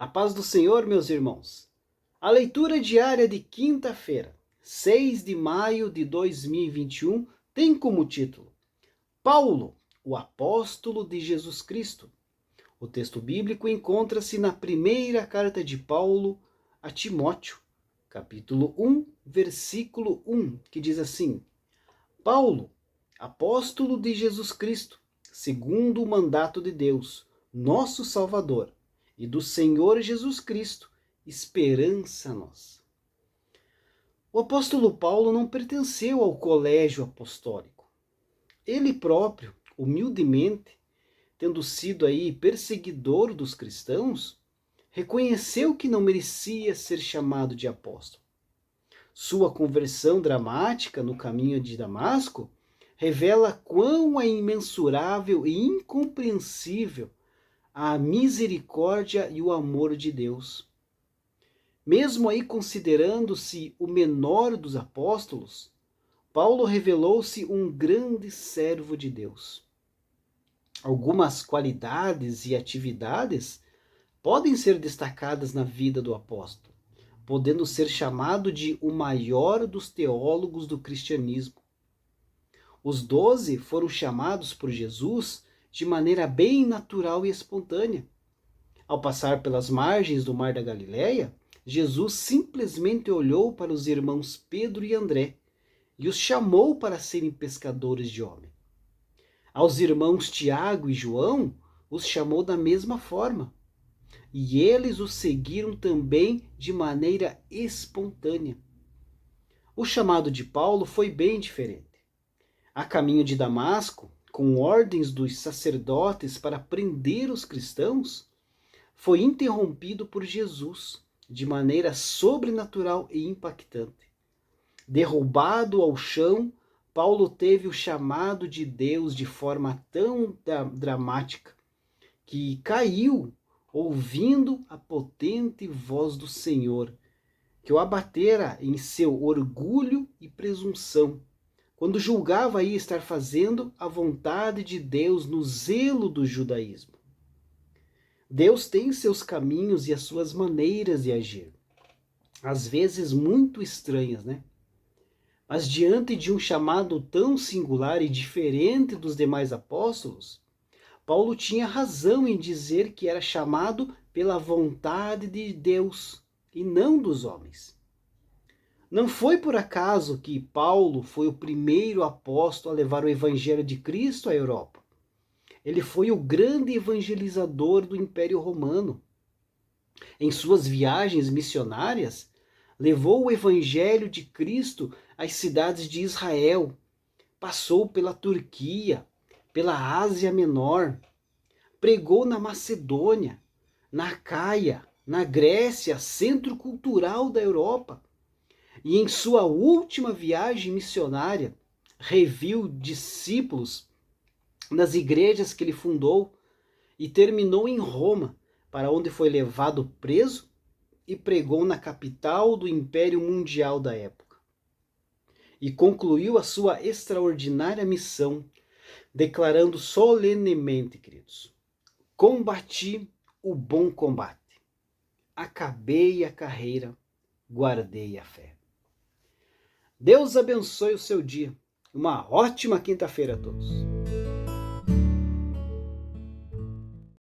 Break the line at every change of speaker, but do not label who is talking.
A paz do Senhor, meus irmãos. A leitura diária de quinta-feira, 6 de maio de 2021, tem como título Paulo, o apóstolo de Jesus Cristo. O texto bíblico encontra-se na primeira carta de Paulo a Timóteo, capítulo 1, versículo 1, que diz assim: Paulo, apóstolo de Jesus Cristo, segundo o mandato de Deus, nosso Salvador, e do Senhor Jesus Cristo, esperança nossa. O apóstolo Paulo não pertenceu ao colégio apostólico. Ele próprio, humildemente, tendo sido aí perseguidor dos cristãos, reconheceu que não merecia ser chamado de apóstolo. Sua conversão dramática no caminho de Damasco revela quão é imensurável e incompreensível a misericórdia e o amor de Deus. Mesmo aí considerando-se o menor dos apóstolos, Paulo revelou-se um grande servo de Deus. Algumas qualidades e atividades podem ser destacadas na vida do apóstolo, podendo ser chamado de o maior dos teólogos do cristianismo. Os 12 foram chamados por Jesus de maneira bem natural e espontânea. Ao passar pelas margens do Mar da Galileia, Jesus simplesmente olhou para os irmãos Pedro e André e os chamou para serem pescadores de homens. Aos irmãos Tiago e João, os chamou da mesma forma. E eles o seguiram também de maneira espontânea. O chamado de Paulo foi bem diferente. A caminho de Damasco, com ordens dos sacerdotes para prender os cristãos, foi interrompido por Jesus de maneira sobrenatural e impactante. Derrubado ao chão, Paulo teve o chamado de Deus de forma tão dramática que caiu ouvindo a potente voz do Senhor, que o abatera em seu orgulho e presunção, quando julgava aí estar fazendo a vontade de Deus no zelo do judaísmo. Deus tem seus caminhos e as suas maneiras de agir, às vezes muito estranhas, né? Mas diante de um chamado tão singular e diferente dos demais apóstolos, Paulo tinha razão em dizer que era chamado pela vontade de Deus e não dos homens. Não foi por acaso que Paulo foi o primeiro apóstolo a levar o evangelho de Cristo à Europa. Ele foi o grande evangelizador do Império Romano. Em suas viagens missionárias, levou o evangelho de Cristo às cidades de Israel, passou pela Turquia, pela Ásia Menor, pregou na Macedônia, na Acaia, na Grécia, centro cultural da Europa. E em sua última viagem missionária, reviu discípulos nas igrejas que ele fundou e terminou em Roma, para onde foi levado preso e pregou na capital do Império Mundial da época. E concluiu a sua extraordinária missão, declarando solenemente, queridos: combati o bom combate, acabei a carreira, guardei a fé. Deus abençoe o seu dia. Uma ótima quinta-feira a todos.